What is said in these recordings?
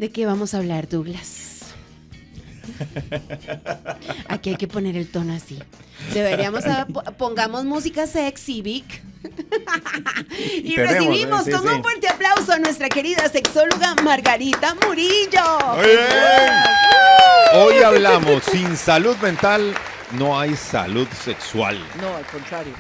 ¿De qué vamos a hablar, Douglas? Aquí hay que poner el tono así. Deberíamos pongamos música sexy, Vic. Y recibimos con un fuerte aplauso a nuestra querida sexóloga Margarita Murillo. Hoy hablamos, sin salud mental no hay salud sexual. No, al contrario.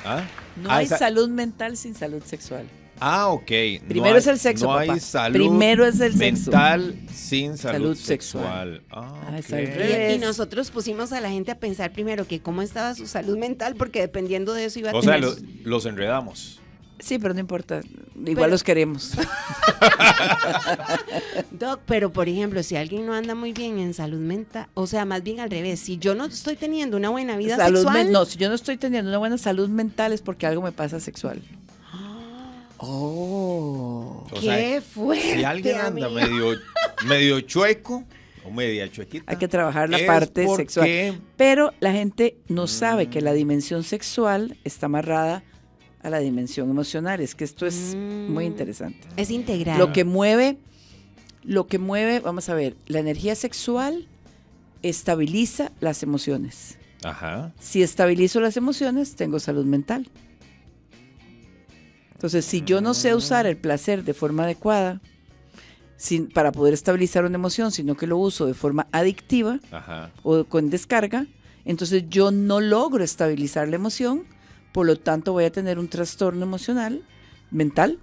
¿Ah? No hay salud mental sin salud sexual. Ah, ok. Primero es el sexo, no papá. Hay salud Primero es el sexo. mental sin salud sexual. sexual. Es al revés. Y nosotros pusimos a la gente a pensar primero que cómo estaba su salud mental, porque dependiendo de eso iba a O sea, tener... los enredamos. Sí, pero no importa. Igual los queremos. Doc, pero por ejemplo, si alguien no anda muy bien en salud mental, o sea, más bien al revés, si yo no estoy teniendo una buena vida sexual... No, si yo no estoy teniendo una buena salud mental es porque algo me pasa sexual. O ¡Qué sea, fuerte! Si alguien anda medio chueco o media chuequita, hay que trabajar la parte sexual. Pero la gente no sabe que la dimensión sexual está amarrada a la dimensión emocional. Es que esto es muy interesante. Es integral. Lo que mueve, vamos a ver, la energía sexual estabiliza las emociones. Ajá. Si estabilizo las emociones, tengo salud mental. Entonces, si yo no sé usar el placer de forma adecuada, para poder estabilizar una emoción, sino que lo uso de forma adictiva, Ajá, o con descarga, entonces yo no logro estabilizar la emoción, por lo tanto voy a tener un trastorno emocional, mental,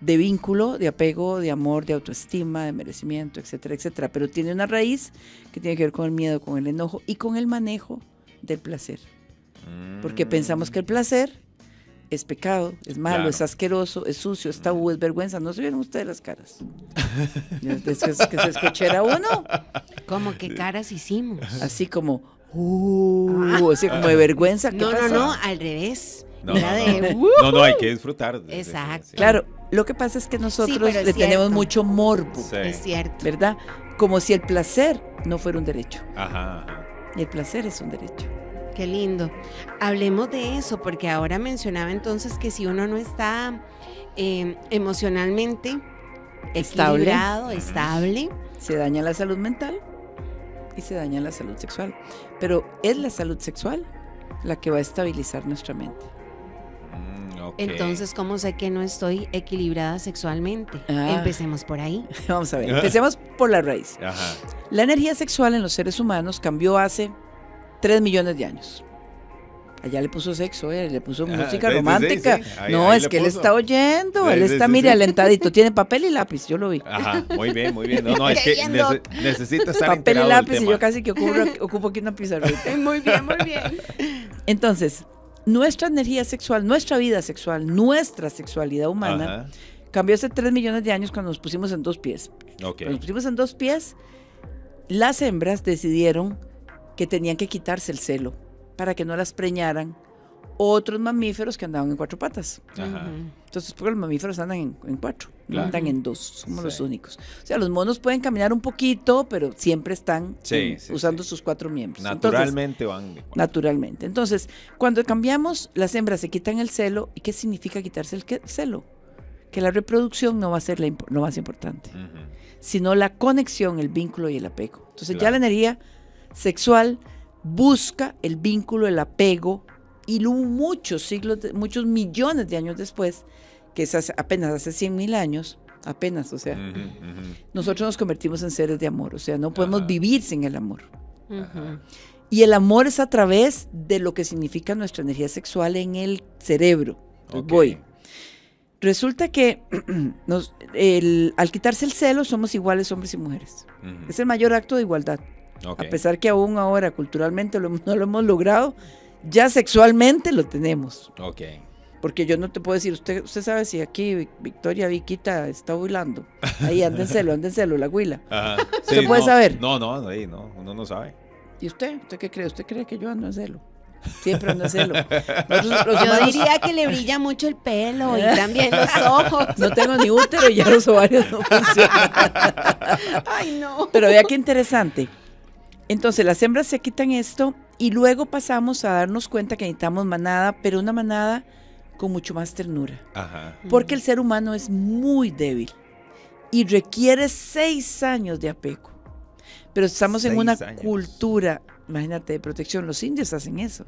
de vínculo, de apego, de amor, de autoestima, de merecimiento, etcétera, etcétera. Pero tiene una raíz que tiene que ver con el miedo, con el enojo y con el manejo del placer. Porque pensamos que el placer es pecado, es malo, claro, es asqueroso, es sucio, es tabú, es vergüenza. ¿No se vieron ustedes las caras? Es que se escuchara uno. ¿Cómo qué caras hicimos? Así como, así como de vergüenza. No, al revés. No, Era hay que disfrutar. Exacto. Sí. Claro, lo que pasa es que nosotros le tenemos mucho morbo, Sí. Es cierto. ¿verdad? Como si el placer no fuera un derecho. Ajá, ajá. Y el placer es un derecho. Qué lindo. Hablemos de eso, porque ahora mencionaba entonces que si uno no está emocionalmente equilibrado, estable, Se daña la salud mental y se daña la salud sexual. Pero es la salud sexual la que va a estabilizar nuestra mente. Okay. entonces, ¿cómo sé que no estoy equilibrada sexualmente? Empecemos por ahí. Vamos a ver, empecemos por la raíz. Ajá. La energía sexual en los seres humanos cambió hace 3 millones de años. Allá le puso sexo, le puso música romántica. Sí. Ahí es que él está oyendo, Sí, él está, mire, alentadito. Tiene papel y lápiz, yo lo vi. Ajá, muy bien. No, es que necesita estar papel y enterado lápiz del y tema. yo casi que ocupo aquí una pizarrita. Muy bien, muy bien. Entonces, nuestra energía sexual, nuestra vida sexual, nuestra sexualidad humana cambió hace 3 millones de años cuando nos pusimos en 2 pies. Okay. Cuando nos pusimos en 2 pies, las hembras decidieron que tenían que quitarse el celo para que no las preñaran otros mamíferos que andaban en 4 patas. Ajá. Entonces, porque los mamíferos andan en 4, no Claro. andan en 2, somos los únicos. O sea, los monos pueden caminar un poquito, pero siempre están usando sus 4 miembros. Naturalmente Naturalmente. Entonces, cuando cambiamos, las hembras se quitan el celo. ¿Y qué significa quitarse el celo? Que la reproducción no va a ser lo más importante, sino la conexión, el vínculo y el apego. Entonces, ya la energía sexual busca el vínculo, el apego, y muchos millones de años después, que es apenas hace 100,000 años, nosotros nos convertimos en seres de amor, o sea, no podemos vivir sin el amor. Y el amor es a través de lo que significa nuestra energía sexual en el cerebro. Resulta que al quitarse el celo somos iguales hombres y mujeres. Es el mayor acto de igualdad. A pesar que aún ahora culturalmente no lo hemos logrado, ya sexualmente lo tenemos. Porque yo no te puedo decir, usted sabe si aquí Victoria Viquita está bailando. Ahí anda en celo, la huila. ¿Usted puede saber? No, uno no sabe. ¿Y usted? ¿Usted qué cree? ¿Usted cree que yo ando en celo? Siempre ando en celo. Yo diría que le brilla mucho el pelo y también los ojos. No tengo ni útero y ya los ovarios no funcionan. Ay, no. Pero vea qué interesante. Entonces las hembras se quitan esto y luego pasamos a darnos cuenta que necesitamos manada, pero una manada con mucho más ternura. Porque el ser humano es muy débil. y requiere 6 años de apego. Pero estamos en una 6 años. cultura, imagínate, de protección. Los indios hacen eso.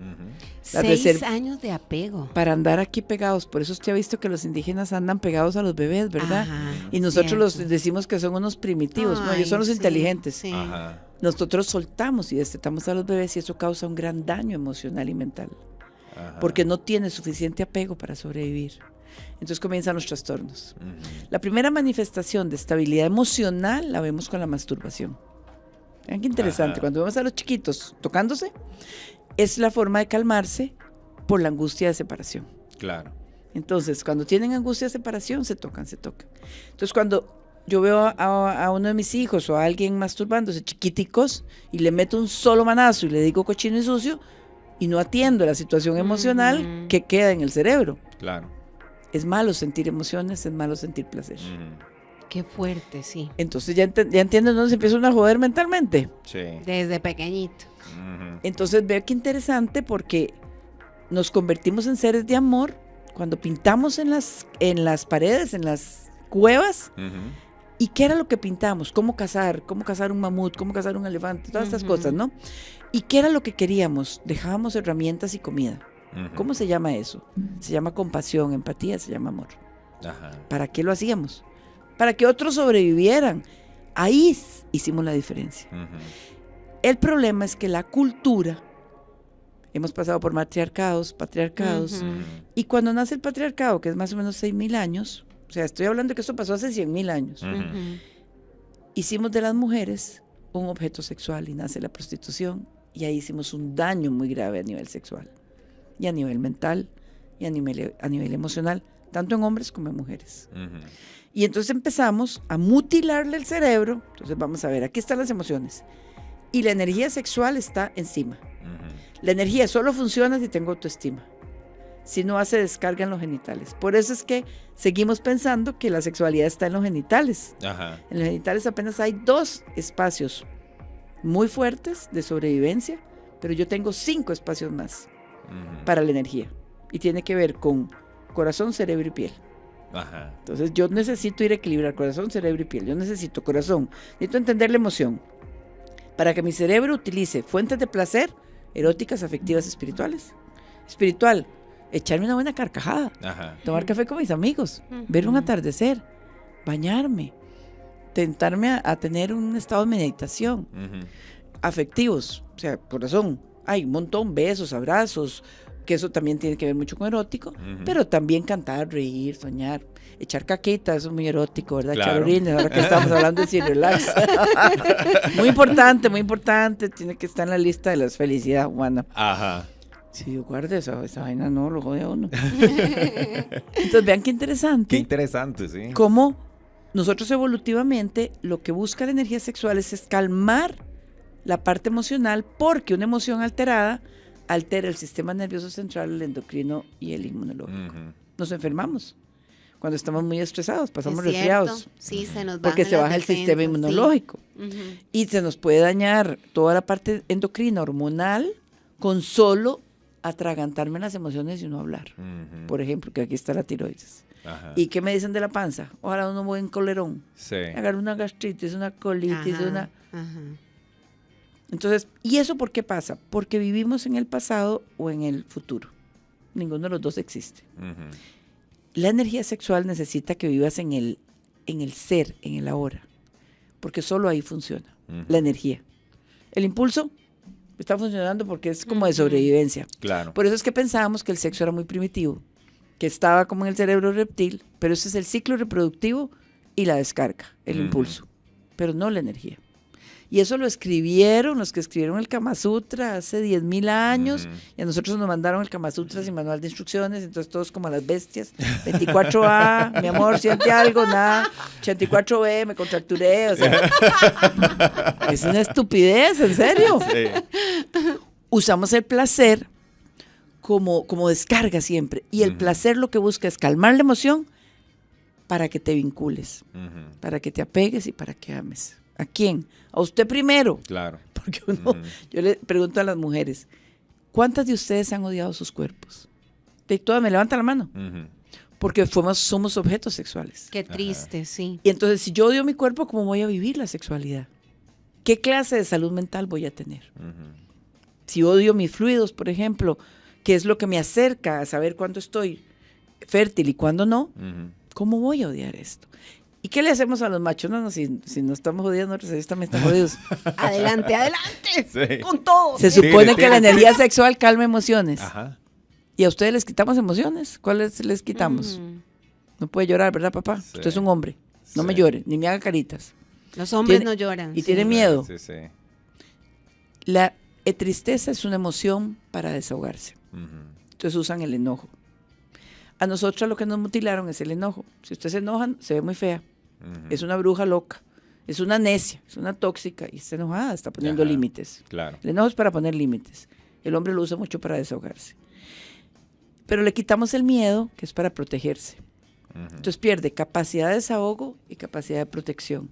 6 años de apego. Para andar aquí pegados. Por eso usted ha visto que los indígenas andan pegados a los bebés, ¿verdad? Ajá, y nosotros cierto. los decimos que son unos primitivos. No, Ay, ellos son los sí, inteligentes. sí. Ajá. Nosotros soltamos y destetamos a los bebés y eso causa un gran daño emocional y mental. Ajá. Porque no tiene suficiente apego para sobrevivir. Entonces comienzan los trastornos. La primera manifestación de estabilidad emocional la vemos con la masturbación. Vean qué interesante. Ajá. Cuando vemos a los chiquitos tocándose, es la forma de calmarse por la angustia de separación. Claro. Entonces, cuando tienen angustia de separación, se tocan. Entonces, cuando yo veo a uno de mis hijos o a alguien masturbándose, chiquiticos, y le meto un solo manazo y le digo cochino y sucio, y no atiendo la situación emocional que queda en el cerebro. Claro. Es malo sentir emociones, es malo sentir placer. Qué fuerte, sí. Entonces ya entienden dónde se empiezan a joder mentalmente. Sí. Desde pequeñito. Entonces veo qué interesante porque nos convertimos en seres de amor cuando pintamos en las paredes, en las cuevas. ¿Y qué era lo que pintamos? ¿Cómo cazar un mamut? ¿Cómo cazar un elefante? Todas estas cosas, ¿no? ¿Y qué era lo que queríamos? Dejábamos herramientas y comida. ¿Cómo se llama eso? Se llama compasión, empatía, se llama amor. Ajá. ¿Para qué lo hacíamos? Para que otros sobrevivieran. Ahí hicimos la diferencia. El problema es que la cultura, hemos pasado por matriarcados, patriarcados, y cuando nace el patriarcado, que es más o menos 6,000 años, o sea, estoy hablando que esto pasó hace 100,000 años, hicimos de las mujeres un objeto sexual y nace la prostitución, y ahí hicimos un daño muy grave a nivel sexual, y a nivel mental, y a nivel emocional, tanto en hombres como en mujeres. Y entonces empezamos a mutilarle el cerebro. Entonces vamos a ver, aquí están las emociones. Y la energía sexual está encima. La energía solo funciona si tengo autoestima. Si no, hace descarga en los genitales. Por eso es que seguimos pensando que la sexualidad está en los genitales. Ajá. En los genitales apenas hay 2 espacios muy fuertes de sobrevivencia, pero yo tengo 5 espacios más para la energía. Y tiene que ver con corazón, cerebro y piel. Ajá. Entonces yo necesito ir a equilibrar corazón, cerebro y piel. Yo necesito corazón, necesito entender la emoción para que mi cerebro utilice fuentes de placer eróticas, afectivas, espirituales. Espiritual, echarme una buena carcajada, Ajá. tomar café con mis amigos, ver un atardecer, bañarme, tentarme a tener un estado de meditación. Afectivos, o sea, corazón, hay un montón, besos, abrazos, que eso también tiene que ver mucho con erótico, pero también cantar, reír, soñar, echar caquita, eso es muy erótico, ¿verdad? Claro. Echar orines, ahora que estamos hablando de sin relax. Muy importante, tiene que estar en la lista de las felicidades humanas. Ajá. Si yo guardo esa vaina, no, lo jode a uno. Entonces vean qué interesante. Qué interesante, sí. Cómo nosotros evolutivamente lo que busca la energía sexual es calmar la parte emocional, porque una emoción alterada altera el sistema nervioso central, el endocrino y el inmunológico. Nos enfermamos cuando estamos muy estresados, pasamos resfriados. Sí, se nos porque se baja el sistema inmunológico. Sí. Y se nos puede dañar toda la parte endocrina, hormonal, con solo atragantarme las emociones y no hablar. Por ejemplo, que aquí está la tiroides. Ajá. ¿Y qué me dicen de la panza? Ojalá uno buen colerón. Sí. Agarrar una gastritis, una colitis, Ajá. Entonces, ¿y eso por qué pasa? Porque vivimos en el pasado o en el futuro. Ninguno de los dos existe. La energía sexual necesita que vivas en el ser, en el ahora, porque solo ahí funciona la energía. El impulso está funcionando porque es como de sobrevivencia. Claro. Por eso es que pensábamos que el sexo era muy primitivo, que estaba como en el cerebro reptil, pero ese es el ciclo reproductivo y la descarga, el impulso, pero no la energía. Y eso lo escribieron los que escribieron el Kama Sutra hace 10,000 años, y a nosotros nos mandaron el Kama Sutra sin manual de instrucciones, entonces todos como las bestias. 24A, mi amor, siente algo, nada. 84B, me contracturé, o sea. Es una estupidez, en serio. Sí. Usamos el placer como descarga siempre, y el placer lo que busca es calmar la emoción para que te vincules, para que te apegues y para que ames. ¿A quién? A usted primero. Claro. Porque yo le pregunto a las mujeres, ¿cuántas de ustedes han odiado sus cuerpos? De todas, me levanta la mano. porque somos objetos sexuales. Qué triste, sí. Y entonces, si yo odio mi cuerpo, ¿cómo voy a vivir la sexualidad? ¿Qué clase de salud mental voy a tener? Si odio mis fluidos, por ejemplo, que es lo que me acerca a saber cuándo estoy fértil y cuándo no, ¿cómo voy a odiar esto? ¿Y qué le hacemos a los machos? No, si nos estamos jodiendo, nosotros también estamos jodidos. Adelante, adelante. Sí. Con todo. Se supone que la tire. energía sexual calma emociones. Ajá. ¿Y a ustedes les quitamos emociones? ¿Cuáles les quitamos? No puede llorar, ¿verdad, papá? Sí. Usted es un hombre. No me Sí. llore, ni me haga caritas. Los hombres Tiene- no lloran. Y tiene miedo. Sí, sí. La tristeza es una emoción para desahogarse. Entonces usan el enojo. A nosotros lo que nos mutilaron es el enojo. Si usted se enoja, se ve muy fea. Es una bruja loca. Es una necia, es una tóxica y está enojada, está poniendo Ajá. límites. Claro. El enojo es para poner límites. El hombre lo usa mucho para desahogarse. Pero le quitamos el miedo, que es para protegerse. Entonces pierde capacidad de desahogo y capacidad de protección.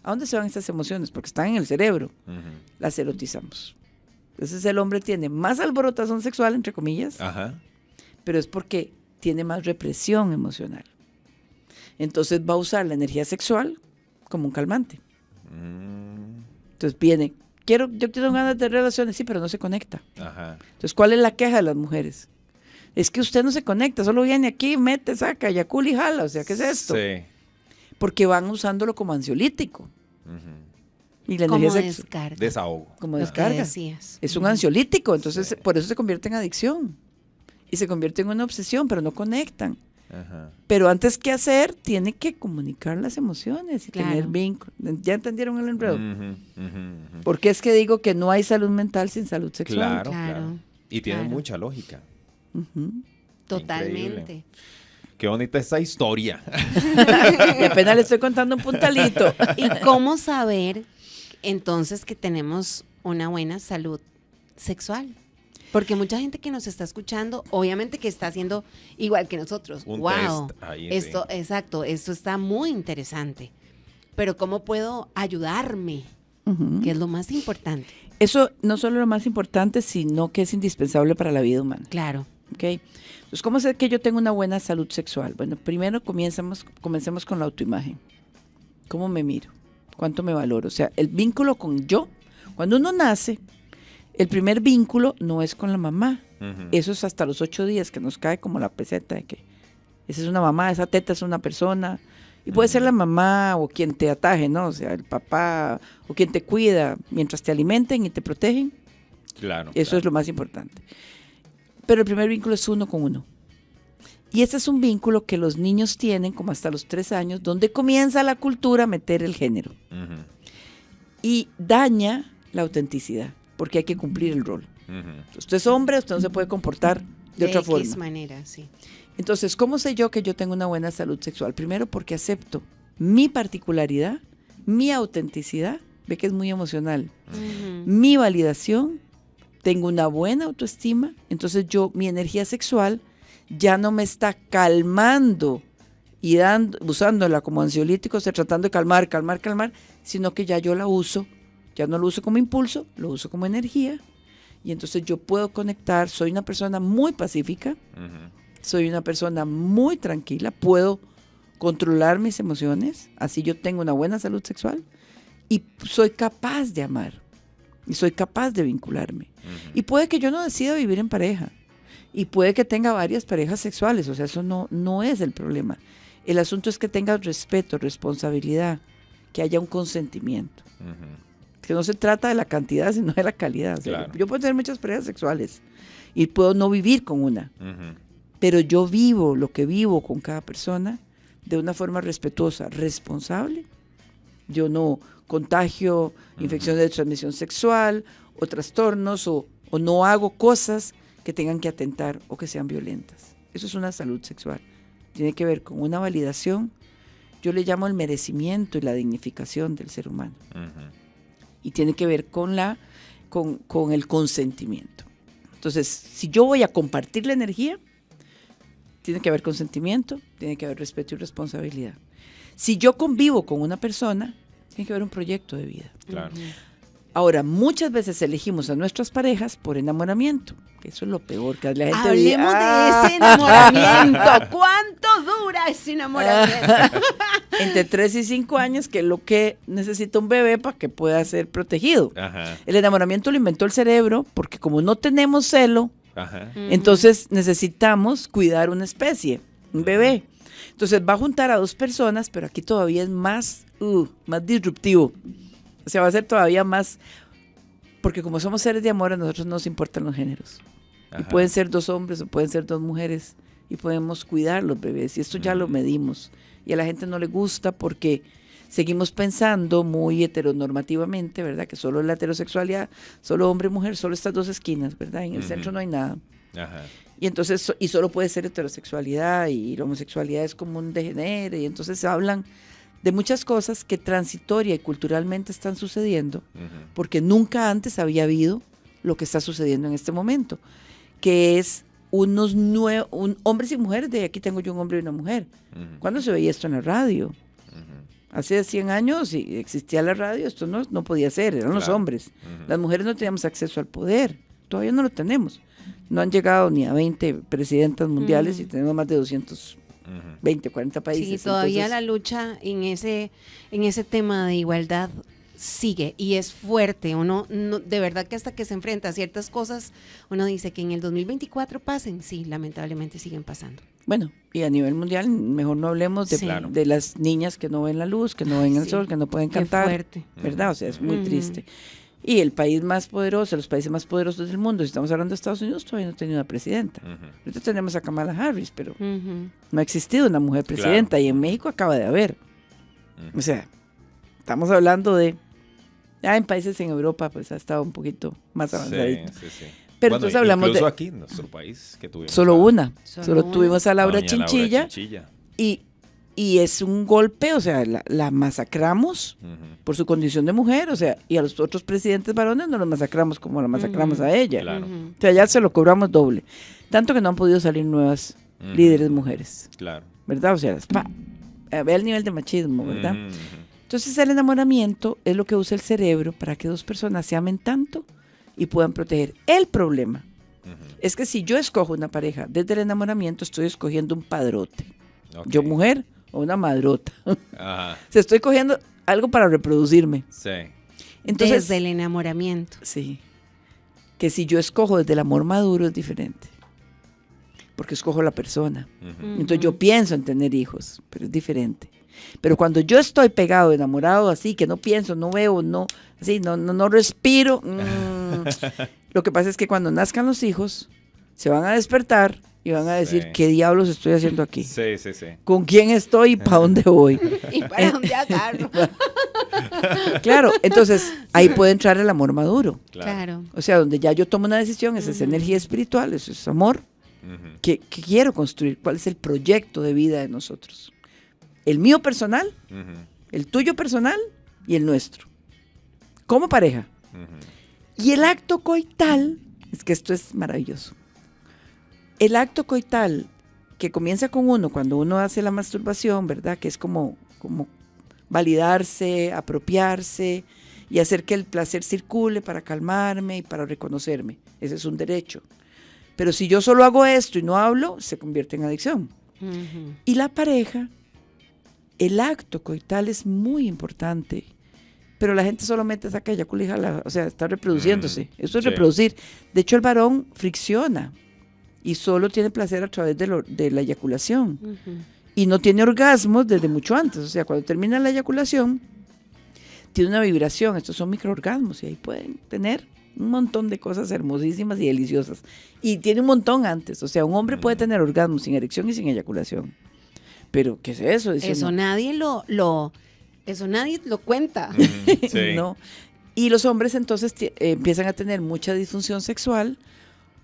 ¿A dónde se van estas emociones? Porque están en el cerebro. Las erotizamos. Entonces el hombre tiene más alborotación sexual, entre comillas, Ajá. pero es porque tiene más represión emocional. Entonces va a usar la energía sexual como un calmante. Entonces viene, yo tengo ganas de relaciones, sí, pero no se conecta. Ajá. Entonces, ¿cuál es la queja de las mujeres? Es que usted no se conecta, solo viene aquí, mete, saca, yacul y jala. O sea, ¿qué es esto? Sí. Porque van usándolo como ansiolítico. Y la Como energía descarga. Desahogo. como Lo que descarga. decías. Es un ansiolítico, entonces Sí. por eso se convierte en adicción. Y se convierte en una obsesión, pero no conectan. Ajá. Pero antes que hacer, tiene que comunicar las emociones y Claro. tener vínculo. ¿Ya entendieron el enredo? Ujú. Porque es que digo que no hay salud mental sin salud sexual. Claro, Claro, claro. Y tiene claro. mucha lógica. Ujú. Totalmente. Qué bonita esta historia. Y apenas le estoy contando un puntalito. ¿Y cómo saber entonces que tenemos una buena salud sexual? Porque mucha gente que nos está escuchando, obviamente que está haciendo igual que nosotros. Un Wow. test ahí, Esto, sí. exacto, esto está muy interesante. Pero ¿cómo puedo ayudarme? Ujú. Que es lo más importante. Eso no solo es lo más importante, sino que es indispensable para la vida humana. Claro. ¿Ok? Entonces, ¿cómo sé que yo tengo una buena salud sexual? Bueno, primero comencemos con la autoimagen. ¿Cómo me miro? ¿Cuánto me valoro? O sea, el vínculo con yo. Cuando uno nace, el primer vínculo no es con la mamá. Ujú. Eso es hasta los 8 días que nos cae como la peseta de que esa es una mamá, esa teta es una persona. Y puede ser la mamá o quien te ataje, ¿no? O sea, el papá o quien te cuida mientras te alimenten y te protegen. Claro. Eso es lo más importante. Pero el primer vínculo es uno con uno. Y este es un vínculo que los niños tienen como hasta los 3 años, donde comienza la cultura a meter el género. Ujú. Y daña la autenticidad, porque hay que cumplir el rol. Ujú. Usted es hombre, usted no se puede comportar de otra X forma. manera, sí. Entonces, ¿cómo sé yo que yo tengo una buena salud sexual? Primero, porque acepto mi particularidad, mi autenticidad, ve que es muy emocional, Ujú. mi validación, tengo una buena autoestima, entonces mi energía sexual ya no me está calmando y usándola como ansiolítico, o sea, tratando de calmar, sino que ya yo la uso, ya no lo uso como impulso, lo uso como energía, y entonces yo puedo conectar, soy una persona muy pacífica, Ujú. soy una persona muy tranquila, puedo controlar mis emociones, así yo tengo una buena salud sexual y soy capaz de amar y soy capaz de vincularme. Ujú. Y puede que yo no decida vivir en pareja y puede que tenga varias parejas sexuales, o sea, eso no es el problema. El asunto es que tenga respeto, responsabilidad, que haya un consentimiento. Ujú. Que no se trata de la cantidad, sino de la calidad. O sea, Claro. yo puedo tener muchas parejas sexuales y puedo no vivir con una. Ujú. Pero yo vivo lo que vivo con cada persona de una forma respetuosa, responsable. Yo no contagio infecciones de transmisión sexual o trastornos o no hago cosas que tengan que atentar o que sean violentas. Eso es una salud sexual. Tiene que ver con una validación. Yo le llamo el merecimiento y la dignificación del ser humano. Ujú. Y tiene que ver con el consentimiento. Entonces, si yo voy a compartir la energía, tiene que haber consentimiento, tiene que haber respeto y responsabilidad. Si yo convivo con una persona, tiene que haber un proyecto de vida. Claro. Ujú. Ahora, muchas veces elegimos a nuestras parejas por enamoramiento, que eso es lo peor, que la gente Hablemos dice, de ese enamoramiento. ¿Cuántos dura ese enamoramiento. Entre 3 y 5 años, que es lo que necesita un bebé para que pueda ser protegido. Ajá. El enamoramiento lo inventó el cerebro porque como no tenemos celo, Ajá. entonces necesitamos cuidar una especie, un bebé. Entonces va a juntar a 2 personas, pero aquí todavía es más disruptivo. O sea, va a ser todavía más, porque como somos seres de amor, a nosotros no nos importan los géneros. Ajá. Y pueden ser 2 hombres o pueden ser 2 mujeres y podemos cuidar los bebés. Y esto ya lo medimos. Y a la gente no le gusta porque seguimos pensando muy heteronormativamente, ¿verdad? Que solo la heterosexualidad, solo hombre y mujer, solo estas 2 esquinas, ¿verdad? En el centro no hay nada. Ajá. Y entonces, y solo puede ser heterosexualidad y la homosexualidad es como un degenere. Y entonces hablan de muchas cosas que transitoria y culturalmente están sucediendo porque nunca antes había habido lo que está sucediendo en este momento, que es hombres y mujeres. De aquí tengo yo un hombre y una mujer. ¿Cuándo se veía esto en la radio? Hace 100 años existía la radio, esto no podía ser, eran los hombres. Las mujeres no teníamos acceso al poder, todavía no lo tenemos. No han llegado ni a 20 presidentas mundiales y tenemos más de 220, 40 países. Sí, todavía entonces, la lucha en ese tema de igualdad sigue y es fuerte. Uno de verdad que hasta que se enfrenta a ciertas cosas, uno dice que en el 2024 pasen. Sí, lamentablemente siguen pasando. Bueno, y a nivel mundial, mejor no hablemos de las niñas que no ven la luz, que no ven el sol, que no pueden cantar. Qué fuerte. ¿Verdad? O sea, es muy triste. Y el país más poderoso, los países más poderosos del mundo, si estamos hablando de Estados Unidos, todavía no tiene una presidenta. Ahorita tenemos a Kamala Harris, pero no ha existido una mujer presidenta, y en México acaba de haber. O sea, estamos hablando de... Ya en países en Europa, pues ha estado un poquito más avanzadito. Sí. Pero Bueno, entonces hablamos incluso de... aquí en nuestro país que tuvimos. Solo tuvimos a Laura doña Chinchilla. Y es un golpe, o sea, la masacramos por su condición de mujer, o sea, y a los otros presidentes varones no los masacramos como la masacramos a ella. Claro. O sea, ya se lo cobramos doble. Tanto que no han podido salir nuevas líderes mujeres. Claro. ¿Verdad? O sea, ve el nivel de machismo, ¿verdad? Entonces el enamoramiento es lo que usa el cerebro para que 2 personas se amen tanto y puedan proteger. El problema es que si yo escojo una pareja desde el enamoramiento, estoy escogiendo un padrote. Okay. Yo mujer o una madrota. Ajá. O sea, estoy cogiendo algo para reproducirme. Sí. Entonces, desde el enamoramiento. sí. Que si yo escojo desde el amor maduro es diferente. Porque escojo la persona. Entonces yo pienso en tener hijos, pero es diferente. Pero cuando yo estoy pegado, enamorado, así, que no pienso, no veo, no respiro, lo que pasa es que cuando nazcan los hijos, se van a despertar y van a decir, ¿qué diablos estoy haciendo aquí? Sí. ¿Con quién estoy y para dónde voy? ¿Y para dónde agarro? Claro, entonces ahí puede entrar el amor maduro. Claro. O sea, donde ya yo tomo una decisión, esa es energía espiritual, eso es amor. ¿Qué quiero construir? ¿Cuál es el proyecto de vida de nosotros? El mío personal, el tuyo personal y el nuestro. Como pareja. Y el acto coital, es que esto es maravilloso. El acto coital que comienza con uno cuando uno hace la masturbación, ¿verdad? Que es como validarse, apropiarse y hacer que el placer circule para calmarme y para reconocerme. Ese es un derecho. Pero si yo solo hago esto y no hablo, se convierte en adicción. Y la pareja, el acto coital es muy importante, pero la gente solo mete, saca, eyacula y jala, o sea, está reproduciéndose. Eso es reproducir. De hecho, el varón fricciona y solo tiene placer a través de la eyaculación. Y no tiene orgasmos desde mucho antes. O sea, cuando termina la eyaculación, tiene una vibración. Estos son microorgasmos y ahí pueden tener un montón de cosas hermosísimas y deliciosas. Y tiene un montón antes. O sea, un hombre puede tener orgasmos sin erección y sin eyaculación. Pero, ¿qué es eso? Eso nadie eso nadie lo cuenta. Sí. ¿No? Y los hombres entonces empiezan a tener mucha disfunción sexual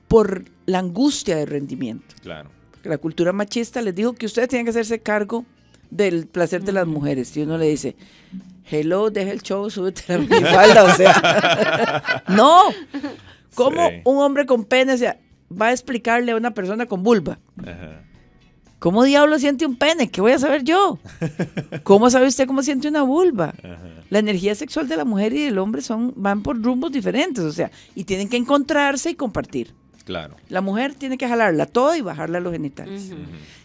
por la angustia de rendimiento. Claro. Porque la cultura machista les dijo que ustedes tienen que hacerse cargo del placer de las mujeres. Y uno le dice, hello, deja el show, súbete la minifalda. O sea, no. ¿Cómo un hombre con pene va a explicarle a una persona con vulva? Ajá. ¿Cómo diablo siente un pene? ¿Qué voy a saber yo? ¿Cómo sabe usted cómo siente una vulva? Ajá. La energía sexual de la mujer y del hombre van por rumbos diferentes, o sea, y tienen que encontrarse y compartir. Claro. La mujer tiene que jalarla toda y bajarla a los genitales.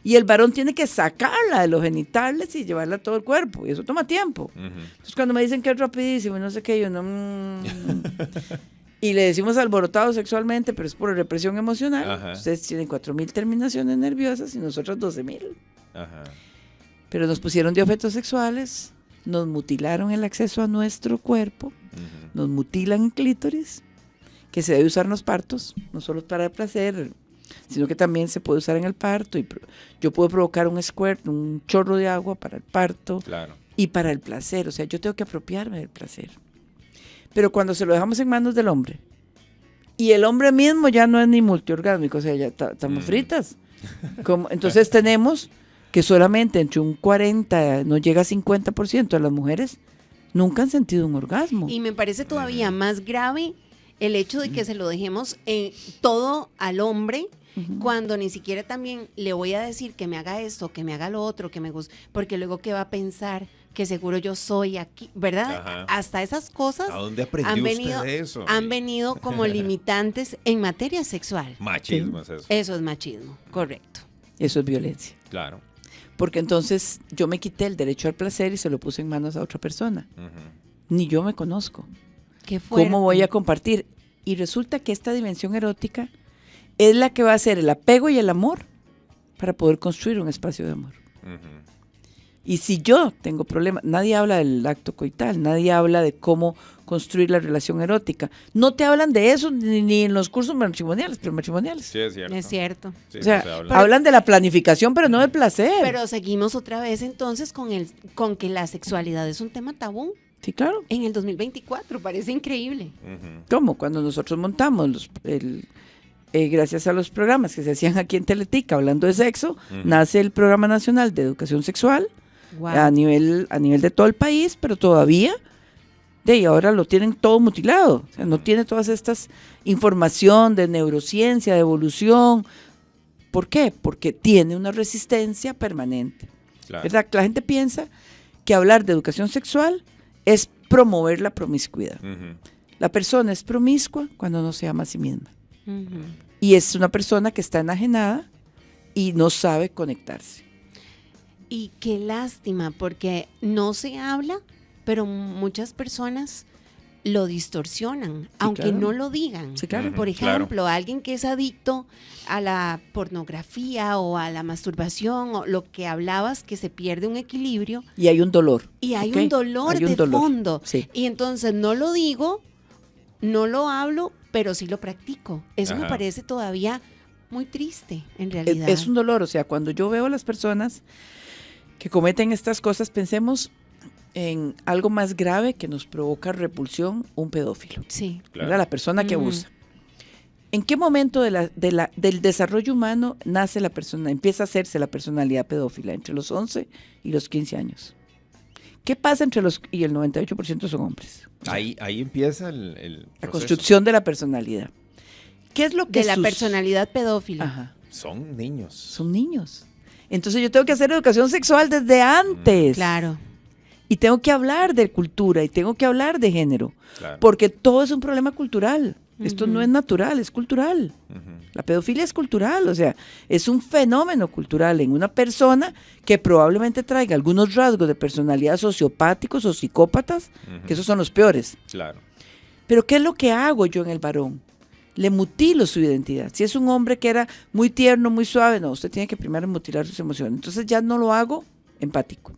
Y el varón tiene que sacarla de los genitales y llevarla a todo el cuerpo. Y eso toma tiempo. Entonces cuando me dicen que es rapidísimo y no sé qué, yo no... Y le decimos alborotado sexualmente, pero es por represión emocional. Ajá. Ustedes tienen 4,000 terminaciones nerviosas y nosotros 12,000. Ajá. Pero nos pusieron de objetos sexuales, nos mutilaron el acceso a nuestro cuerpo, nos mutilan el clítoris, que se debe usar en los partos, no solo para el placer, sino que también se puede usar en el parto. Y yo puedo provocar un squirt, un chorro de agua para el parto, Claro. y para el placer. O sea, yo tengo que apropiarme del placer. Pero cuando se lo dejamos en manos del hombre, y el hombre mismo ya no es ni multiorgásmico, o sea, ya estamos fritas. Entonces tenemos que solamente entre un 40, no llega a 50% de las mujeres nunca han sentido un orgasmo. Y me parece todavía más grave el hecho de que se lo dejemos todo al hombre, cuando ni siquiera también le voy a decir que me haga esto, que me haga lo otro, que me guste, porque luego ¿qué va a pensar? Que seguro yo soy aquí, ¿verdad? Ajá. Hasta esas cosas ¿A dónde aprendió usted eso? han venido como limitantes en materia sexual. Machismo es eso. Eso es machismo, correcto. Eso es violencia. Claro. Porque entonces yo me quité el derecho al placer y se lo puse en manos a otra persona. Ni yo me conozco. Qué fuerte. ¿Cómo voy a compartir? Y resulta que esta dimensión erótica es la que va a hacer el apego y el amor para poder construir un espacio de amor. Y si yo tengo problemas, nadie habla del acto coital, nadie habla de cómo construir la relación erótica. No te hablan de eso ni en los cursos matrimoniales, prematrimoniales. Sí, es cierto. Es cierto. Sí, O sea, se habla. hablan de la planificación, pero no del placer. Pero seguimos otra vez entonces con que la sexualidad es un tema tabú Sí, claro. en el 2024, parece increíble. ¿Cómo? Cuando nosotros montamos gracias a los programas que se hacían aquí en Teletica hablando de sexo, nace el Programa Nacional de Educación Sexual Wow. a nivel de todo el país, pero todavía ahora lo tienen todo mutilado. O sea, no tiene todas estas información de neurociencia, de evolución. ¿Por qué? Porque tiene una resistencia permanente. Claro. ¿Verdad? La gente piensa que hablar de educación sexual es promover la promiscuidad. La persona es promiscua cuando no se ama a sí misma. Y es una persona que está enajenada y no sabe conectarse. Y qué lástima, porque no se habla, pero muchas personas lo distorsionan, aunque claro. no lo digan. Sí, claro. Por ejemplo, Claro. alguien que es adicto a la pornografía o a la masturbación, o lo que hablabas, que se pierde un equilibrio Y hay un dolor. y hay ¿ok? un dolor Hay un de dolor. fondo. Sí. Y entonces no lo digo, no lo hablo, pero sí lo practico. Eso me Ajá. parece todavía muy triste, en realidad. Es un dolor, o sea, cuando yo veo a las personas que cometen estas cosas, pensemos en algo más grave que nos provoca repulsión, un pedófilo. Sí. Claro. ¿Verdad? La persona que abusa. ¿En qué momento del desarrollo humano nace la persona, empieza a hacerse la personalidad pedófila? Entre los 11 y los 15 años. ¿Qué pasa y el 98% son hombres? O sea, Ahí empieza el la proceso. construcción de la personalidad. ¿Qué es lo que De la personalidad pedófila. Ajá, Son niños. son niños. Entonces yo tengo que hacer educación sexual desde antes. Claro. Y tengo que hablar de cultura y tengo que hablar de género. Claro. Porque todo es un problema cultural. Esto Ujú. no es natural, es cultural. La pedofilia es cultural, o sea, es un fenómeno cultural en una persona que probablemente traiga algunos rasgos de personalidad sociopáticos o psicópatas, que esos son los peores. Claro. Pero ¿qué es lo que hago yo en el varón? Le mutilo su identidad. Si es un hombre que era muy tierno, muy suave, no, usted tiene que primero mutilar sus emociones. Entonces ya no lo hago empático.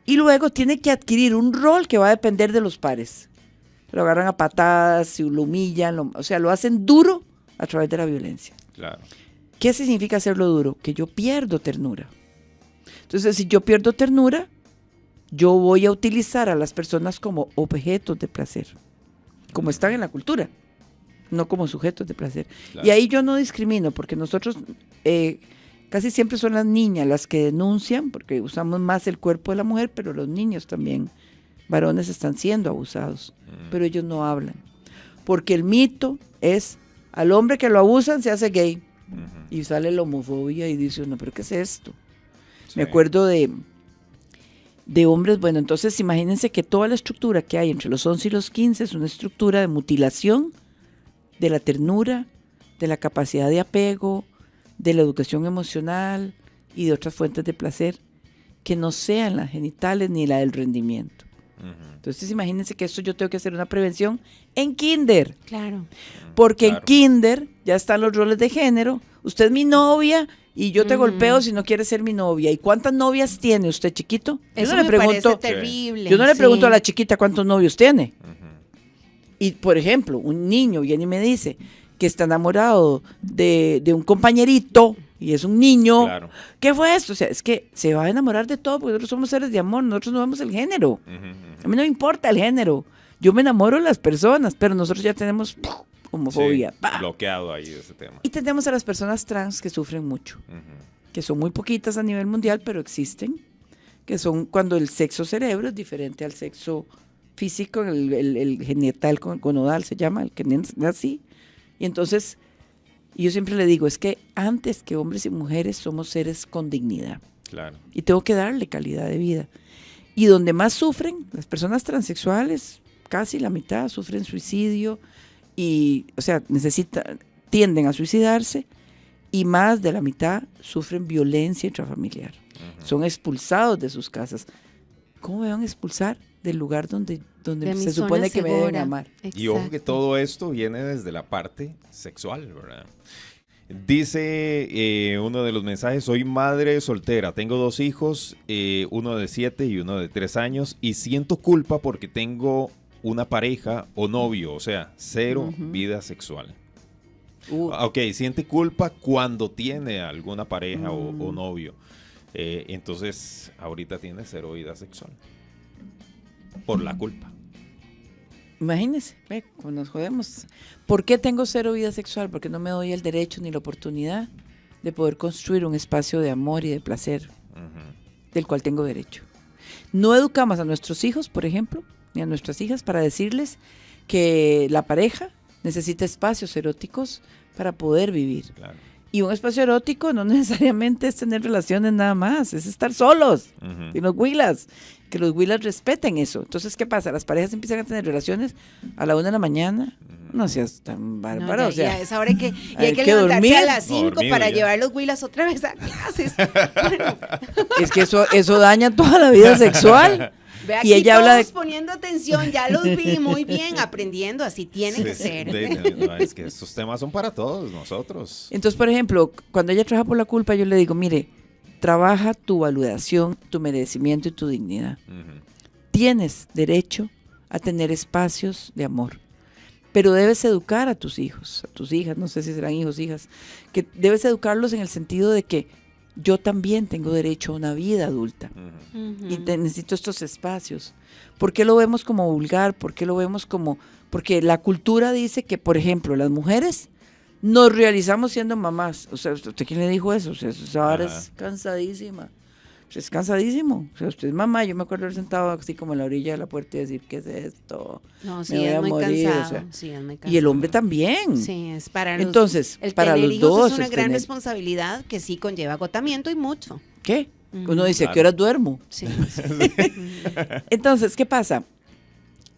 Y luego tiene que adquirir un rol que va a depender de los pares. Lo agarran a patadas, lo humillan, o sea, lo hacen duro a través de la violencia. Claro. ¿Qué significa hacerlo duro? Que yo pierdo ternura. Entonces, si yo pierdo ternura, yo voy a utilizar a las personas como objetos de placer, como están en la cultura, no como sujetos de placer. Claro. Y ahí yo no discrimino, porque nosotros casi siempre son las niñas las que denuncian, porque usamos más el cuerpo de la mujer, pero los niños también, varones, están siendo abusados, pero ellos no hablan. Porque el mito es, al hombre que lo abusan se hace gay, y sale la homofobia y dice uno, ¿pero qué es esto? Sí. Me acuerdo de hombres, bueno, entonces imagínense que toda la estructura que hay entre los 11 y los 15 es una estructura de mutilación de la ternura, de la capacidad de apego, de la educación emocional y de otras fuentes de placer que no sean las genitales ni la del rendimiento. Entonces imagínense que esto yo tengo que hacer una prevención en kinder. Claro. Porque Claro. en kinder ya están los roles de género. Usted es mi novia y yo te golpeo si no quieres ser mi novia. ¿Y cuántas novias tiene usted, chiquito? Eso Yo no me le pregunto, parece terrible. yo no le sí. pregunto a la chiquita cuántos novios tiene. Y, por ejemplo, un niño viene y me dice que está enamorado de un compañerito y es un niño. Claro. ¿Qué fue esto? O sea, es que se va a enamorar de todo porque nosotros somos seres de amor, nosotros no vemos el género. A mí no me importa el género. Yo me enamoro de las personas, pero nosotros ya tenemos homofobia. Sí, ¡Bah! bloqueado ahí ese tema. Y tenemos a las personas trans que sufren mucho, que son muy poquitas a nivel mundial, pero existen, que son cuando el sexo cerebro es diferente al sexo físico, el genital gonadal se llama, el que nace así. Y entonces, yo siempre le digo, es que antes que hombres y mujeres somos seres con dignidad. Claro. Y tengo que darle calidad de vida. Y donde más sufren, las personas transexuales, casi la mitad sufren suicidio y, o sea, tienden a suicidarse y más de la mitad sufren violencia intrafamiliar. Son expulsados de sus casas. ¿Cómo me van a expulsar del lugar donde De mi se supone zona que me deben segura. amar? Y ojo que Exacto. todo esto viene desde la parte sexual, ¿verdad? Dice uno de los mensajes, soy madre soltera, tengo 2 hijos, uno de 7 y uno de 3 años, y siento culpa porque tengo una pareja o novio, o sea, 0 vida sexual. Ok, siente culpa cuando tiene alguna pareja o novio. Entonces, ahorita tiene 0 vida sexual. Por la culpa. Imagínense, ve, cuando nos jodemos. ¿Por qué tengo 0 vida sexual? Porque no me doy el derecho ni la oportunidad de poder construir un espacio de amor y de placer del cual tengo derecho. No educamos a nuestros hijos, por ejemplo, ni a nuestras hijas para decirles que la pareja necesita espacios eróticos para poder vivir. Claro. Y un espacio erótico no necesariamente es tener relaciones nada más, es estar solos, y los huilas, que los huilas respeten eso. Entonces, ¿qué pasa? Las parejas empiezan a tener relaciones a la 1 de la mañana. No seas tan bárbaro, No, o sea, ya es ahora que y hay hay que que levantarse dormir. a las 5 Dormido para ya. llevar los huilas otra vez a clases. Bueno, es que eso daña toda la vida sexual. ve aquí Y ella habla de... todos poniendo atención, ya los vi muy bien, aprendiendo, así tiene que ser. No, es que estos temas son para todos nosotros. Entonces, por ejemplo, cuando ella trabaja por la culpa, yo le digo, mire, trabaja tu valoración, tu merecimiento y tu dignidad. Tienes derecho a tener espacios de amor, pero debes educar a tus hijos, a tus hijas, no sé si serán hijos, hijas, que debes educarlos en el sentido de que yo también tengo derecho a una vida adulta y necesito estos espacios. ¿Por qué lo vemos como vulgar? ¿Por qué lo vemos como...? Porque la cultura dice que, por ejemplo, las mujeres nos realizamos siendo mamás. O sea, ¿usted quién le dijo eso? O sea, esa vara es cansadísima. O sea, es cansadísimo. O sea, usted es mamá. Yo me acuerdo haber sentado así como en la orilla de la puerta y decir, ¿qué es esto? No, Me sí, voy es a muy morir, o cansado. sea. Sí, es muy cansado. Y el hombre también. Sí, es para los, Entonces, el para tener los hijos dos es una es gran tener- responsabilidad que sí conlleva agotamiento y mucho. ¿Qué? Uno dice, Claro. ¿a qué hora duermo? Sí. Entonces, ¿qué pasa?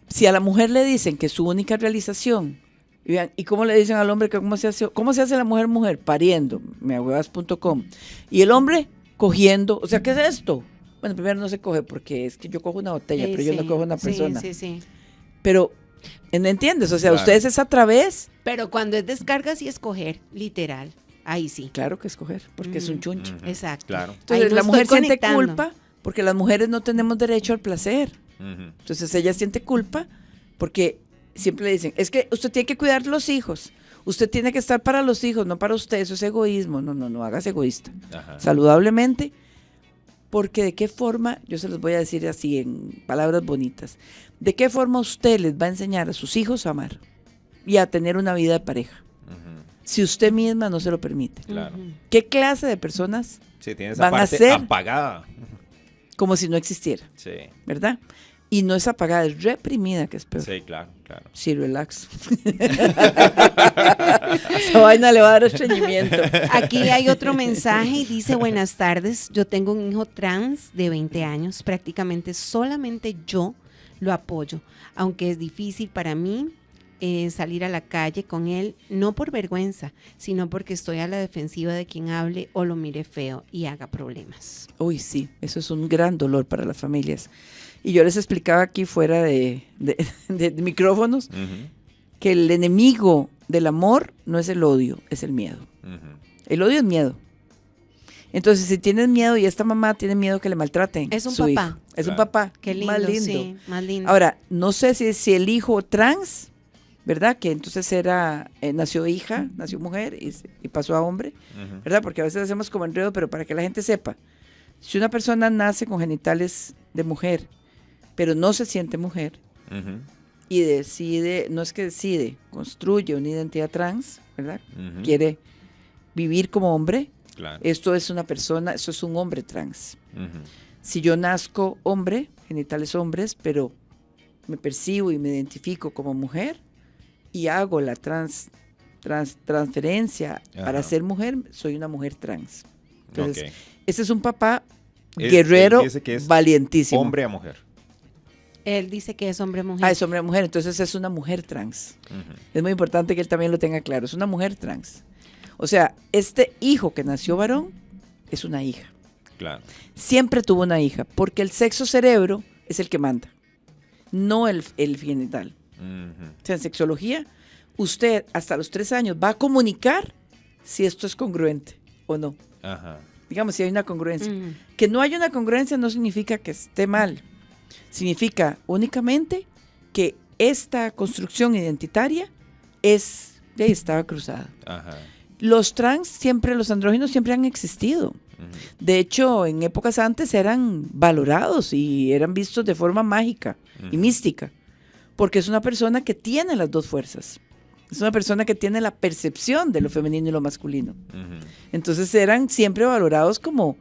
Si a la mujer le dicen que su única realización, y vean, ¿y cómo le dicen al hombre que cómo se hace la mujer? Pariendo, meahuevas.com. Y el hombre cogiendo, o sea, ¿qué es esto? Bueno, primero no se coge porque es que yo cojo una botella, pero yo no cojo una persona. Sí, sí. Pero, ¿me entiendes? O sea, Claro. ustedes es a través, Pero cuando es descarga sí escoger, literal. Ahí sí. claro que escoger, porque es un chunche. Exacto. Claro. Entonces, Ahí no la mujer estoy siente conectando. culpa porque las mujeres no tenemos derecho al placer. Entonces ella siente culpa porque siempre le dicen, es que usted tiene que cuidar los hijos, usted tiene que estar para los hijos, no para usted, eso es egoísmo. No, hagas egoísta. Ajá. Saludablemente, porque de qué forma, yo se los voy a decir así en palabras bonitas, de qué forma usted les va a enseñar a sus hijos a amar y a tener una vida de pareja, si usted misma no se lo permite. Claro. ¿Qué clase de personas Sí, tiene esa van a parte ser apagada. como si no existiera, Sí, ¿verdad? Y no es apagada, es reprimida, que es peor. sí, claro, claro. Sí, relax. Esa vaina le va a dar estreñimiento. Aquí hay otro mensaje y dice, buenas tardes, yo tengo un hijo trans de 20 años, prácticamente solamente yo lo apoyo, aunque es difícil para mí salir a la calle con él, no por vergüenza, sino porque estoy a la defensiva de quien hable o lo mire feo y haga problemas. Uy, sí, eso es un gran dolor para las familias. Y yo les explicaba aquí fuera de micrófonos que el enemigo del amor no es el odio, es el miedo. El odio es miedo. Entonces, si tienes miedo y esta mamá tiene miedo que le maltraten, es un su papá. Hijo. Es un papá. Qué lindo, más lindo. sí, más lindo. Ahora, no sé si el hijo trans, ¿verdad? Que entonces nació hija, nació mujer y pasó a hombre, ¿verdad? Porque a veces hacemos como enredo, pero para que la gente sepa, si una persona nace con genitales de mujer, pero no se siente mujer, y decide, no es que decide, construye una identidad trans, ¿verdad? Quiere vivir como hombre, claro. Esto es una persona, eso es un hombre trans. Si yo nazco hombre, genitales hombres, pero me percibo y me identifico como mujer y hago la transferencia para ser mujer, soy una mujer trans. Entonces, ese es un papá guerrero, que es valientísimo. Hombre a mujer. Él dice que es hombre-mujer. Ah, es hombre-mujer, entonces es una mujer trans. Es muy importante que él también lo tenga claro, es una mujer trans. O sea, este hijo que nació varón es una hija. Claro. Siempre tuvo una hija, porque el sexo cerebro es el que manda, no el genital. O sea, en sexología, usted hasta los 3 años va a comunicar si esto es congruente o no. Digamos, si hay una congruencia. Que no haya una congruencia no significa que esté mal. Significa únicamente que esta construcción identitaria estaba cruzada. Los trans los andróginos siempre han existido. De hecho, en épocas antes eran valorados y eran vistos de forma mágica y mística, porque es una persona que tiene las dos fuerzas. Es una persona que tiene la percepción de lo femenino y lo masculino. Entonces eran siempre valorados como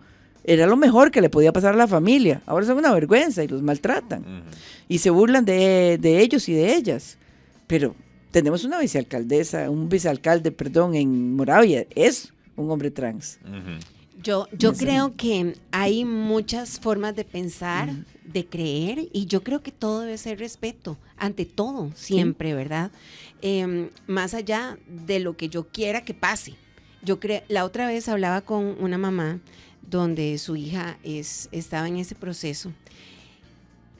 era lo mejor que le podía pasar a la familia. Ahora son una vergüenza y los maltratan. Y se burlan de ellos y de ellas. Pero tenemos un vicealcalde, en Moravia, es un hombre trans. Yo creo que hay muchas formas de pensar, de creer, y yo creo que todo debe ser respeto, ante todo, siempre, ¿verdad? Más allá de lo que yo quiera que pase. La otra vez hablaba con una mamá donde su hija estaba en ese proceso.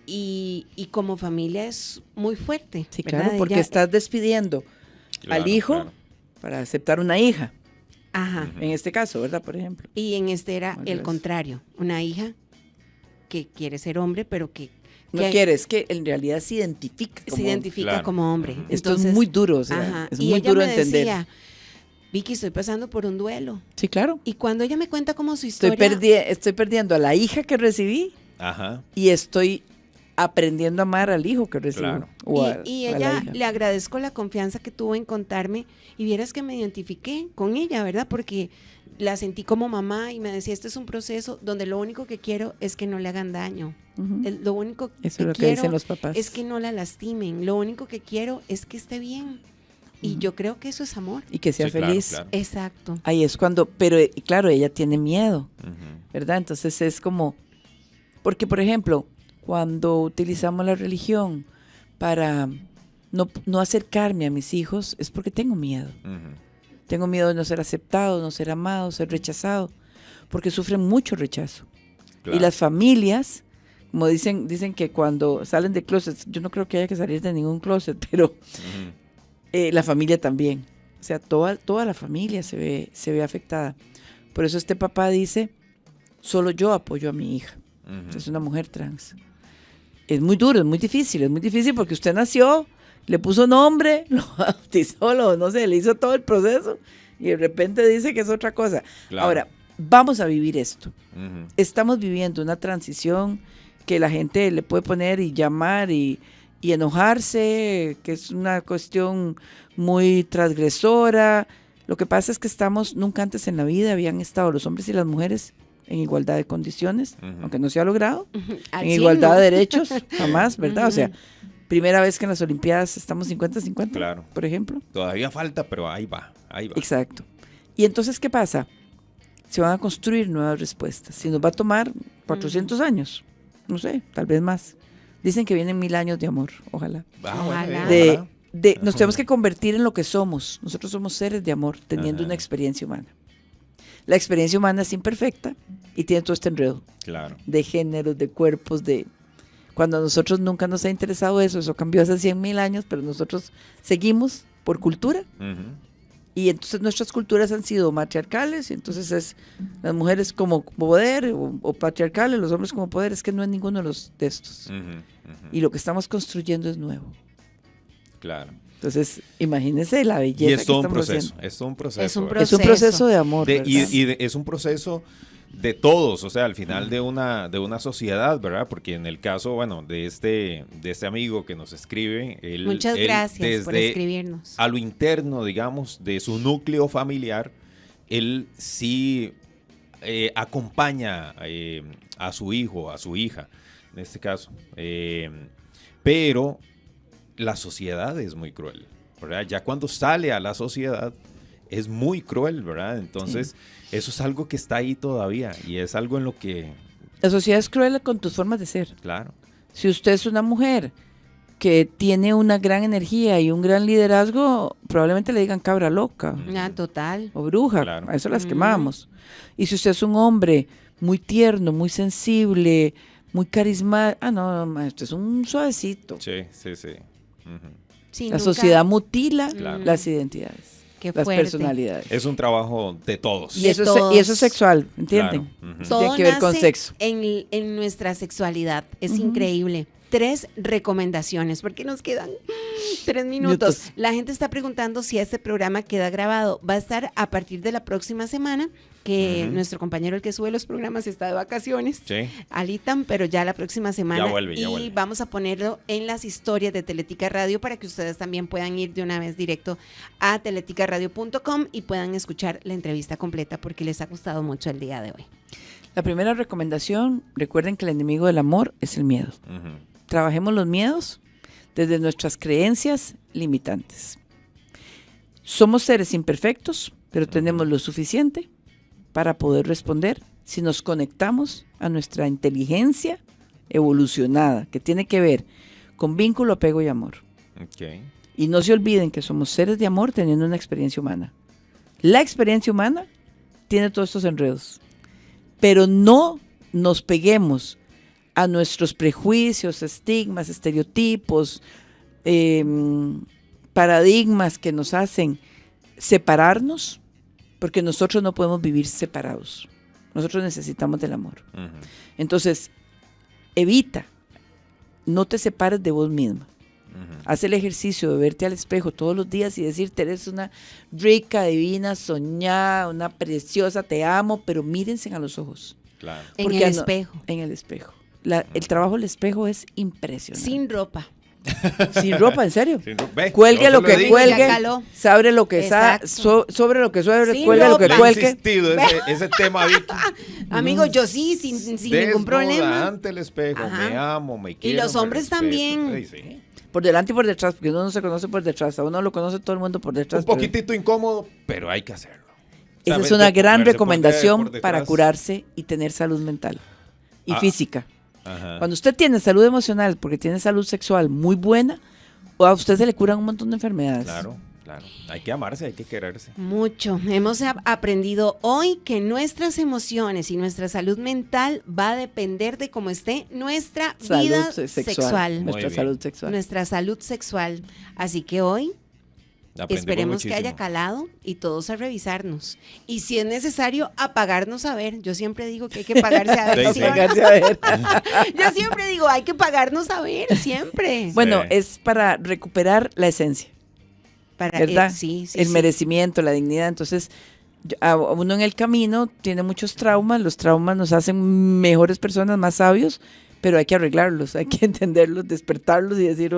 Y como familia es muy fuerte. Sí, ¿verdad? claro, porque estás despidiendo al hijo para aceptar una hija. En este caso, ¿verdad? Por ejemplo. Y en este era el contrario, una hija que quiere ser hombre, pero que es que en realidad se identifica como hombre. Esto es muy duro, o sea, es muy duro de entender. Decía, Vicky, estoy pasando por un duelo. Sí, claro. Y cuando ella me cuenta como su historia... Estoy perdiendo a la hija que recibí y estoy aprendiendo a amar al hijo que recibí. Claro. Y ella, le agradezco la confianza que tuvo en contarme y vieras que me identifiqué con ella, ¿verdad? Porque la sentí como mamá y me decía, este es un proceso donde lo único que quiero es que no le hagan daño. Lo único que quiero dicen los papás. Es que no la lastimen. Lo único que quiero es que esté bien. Y yo creo que eso es amor. Y que sea feliz. Claro. Exacto. Ahí es cuando, pero claro, ella tiene miedo, ¿verdad? Entonces es como, porque por ejemplo, cuando utilizamos la religión para no acercarme a mis hijos, es porque tengo miedo. Tengo miedo de no ser aceptado, no ser amado, ser rechazado, porque sufren mucho rechazo. Claro. Y las familias, como dicen que cuando salen de closet, yo no creo que haya que salir de ningún closet, pero la familia también. O sea, toda la familia se ve afectada. Por eso este papá dice, solo yo apoyo a mi hija. Es una mujer trans. Es muy duro, es muy difícil porque usted nació, le puso nombre, lo bautizó, no sé, le hizo todo el proceso y de repente dice que es otra cosa. Claro. Ahora, vamos a vivir esto. Estamos viviendo una transición que la gente le puede poner y llamar y enojarse, que es una cuestión muy transgresora. Lo que pasa es que nunca antes en la vida habían estado los hombres y las mujeres en igualdad de condiciones, aunque no se ha logrado, en igualdad de derechos, jamás, ¿verdad? O sea, primera vez que en las Olimpiadas estamos 50-50, claro, por ejemplo. Todavía falta, pero ahí va. Exacto. Y entonces, ¿qué pasa? Se van a construir nuevas respuestas. Si nos va a tomar 400 años, no sé, tal vez más. Dicen que vienen 1000 años de amor, ojalá. Ojalá. nos tenemos que convertir en lo que somos. Nosotros somos seres de amor, teniendo una experiencia humana. La experiencia humana es imperfecta y tiene todo este enredo. Claro. De géneros, de cuerpos, cuando a nosotros nunca nos ha interesado eso cambió hace 100,000 años, pero nosotros seguimos por cultura. Y entonces nuestras culturas han sido matriarcales, y entonces las mujeres como poder o patriarcales, los hombres como poder. Es que no es ninguno de estos. Y lo que estamos construyendo es nuevo. Claro. Entonces, imagínense la belleza y es todo que un estamos proceso, haciendo. es todo un proceso. Es un proceso de amor. Es un proceso de todos, o sea, al final de una sociedad, ¿verdad? Porque en el caso, bueno, de este amigo que nos escribe, muchas gracias por escribirnos. A lo interno, digamos, de su núcleo familiar, él sí acompaña a su hijo, a su hija, en este caso. Pero la sociedad es muy cruel, ¿verdad? Ya cuando sale a la sociedad es muy cruel, ¿verdad? Entonces, eso es algo que está ahí todavía y es algo en lo que... La sociedad es cruel con tus formas de ser. Claro. Si usted es una mujer que tiene una gran energía y un gran liderazgo, probablemente le digan cabra loca. Total. O bruja, claro. A eso las quemamos. Y si usted es un hombre muy tierno, muy sensible, muy carismático, no, esto es un suavecito. Sí. Sí, la sociedad mutila las identidades. Qué las fuerte. personalidades. Es un trabajo de todos. Y eso es sexual, ¿entienden? Claro. Todo tiene que ver con sexo. En nuestra sexualidad. Es increíble. 3 recomendaciones, porque nos quedan 3 minutos. La gente está preguntando si este programa queda grabado. Va a estar a partir de la próxima semana, que nuestro compañero, el que sube los programas, está de vacaciones. Sí. Alitan, pero ya la próxima semana. Ya vuelve. Vamos a ponerlo en las historias de Teletica Radio para que ustedes también puedan ir de una vez directo a teleticaradio.com y puedan escuchar la entrevista completa, porque les ha gustado mucho el día de hoy. La primera recomendación, recuerden que el enemigo del amor es el miedo. Trabajemos los miedos desde nuestras creencias limitantes. Somos seres imperfectos, pero tenemos lo suficiente para poder responder si nos conectamos a nuestra inteligencia evolucionada, que tiene que ver con vínculo, apego y amor. Y no se olviden que somos seres de amor teniendo una experiencia humana. La experiencia humana tiene todos estos enredos, pero no nos peguemos a nuestros prejuicios, estigmas, estereotipos, paradigmas que nos hacen separarnos, porque nosotros no podemos vivir separados. Nosotros necesitamos del amor. Entonces, evita, no te separes de vos misma. Haz el ejercicio de verte al espejo todos los días y decirte, eres una rica, divina, soñada, una preciosa, te amo, pero mírense a los ojos. Claro. En el espejo. En el espejo. El trabajo del espejo es impresionante. Sin ropa. Sin ropa, en serio. Cuelgue lo que cuelgue, sabre lo que sobre lo que sobre, cuelgue lo que cuelgue. Insistido ese tema, Vicky. Amigo, yo sí, sin ningún problema. Ante el espejo, me amo, me quiero. Y los hombres también. Sí. Por delante y por detrás, porque uno no se conoce por detrás, a uno lo conoce todo el mundo por detrás. Un poquitito incómodo, pero hay que hacerlo. Esa es una gran recomendación para curarse y tener salud mental y física. Cuando usted tiene salud emocional, porque tiene salud sexual muy buena, a usted se le curan un montón de enfermedades. Claro. Hay que amarse, hay que quererse. Mucho. Hemos aprendido hoy que nuestras emociones y nuestra salud mental va a depender de cómo esté nuestra vida sexual. Nuestra salud sexual. Así que hoy esperemos que haya calado y todos a revisarnos. Y si es necesario, apagarnos a ver. Yo siempre digo que hay que pagarse a ver. Yo siempre digo, hay que pagarnos a ver, siempre. Bueno, es para recuperar la esencia. ¿Verdad? El merecimiento, la dignidad. Entonces, uno en el camino tiene muchos traumas. Los traumas nos hacen mejores personas, más sabios, pero hay que arreglarlos, hay que entenderlos, despertarlos y decir,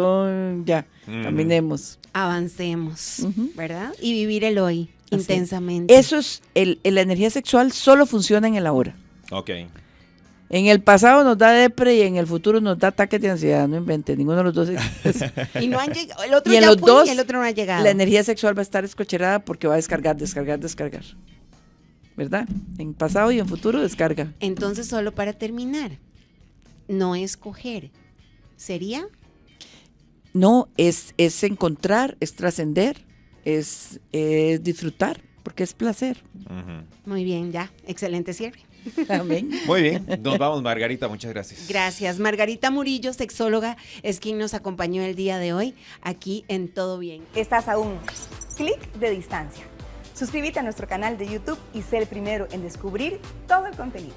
ya, caminemos. Avancemos, ¿verdad? Y vivir el hoy intensamente. Eso es, la energía sexual solo funciona en el ahora. Ok. En el pasado nos da depre y en el futuro nos da ataque de ansiedad, no invente, ninguno de los dos. Y no han llegado, el otro ya fue y el otro no ha llegado. La energía sexual va a estar escocherada porque va a descargar. ¿Verdad? En pasado y en futuro descarga. Entonces, solo para terminar, no escoger, ¿sería? No, es encontrar, es trascender, es disfrutar, porque es placer. Muy bien, ya. Excelente cierre. Amén. Muy bien, nos vamos, Margarita, muchas gracias. Gracias. Margarita Murillo, sexóloga, es quien nos acompañó el día de hoy aquí en Todo Bien. Estás a un clic de distancia. Suscríbete a nuestro canal de YouTube y sé el primero en descubrir todo el contenido.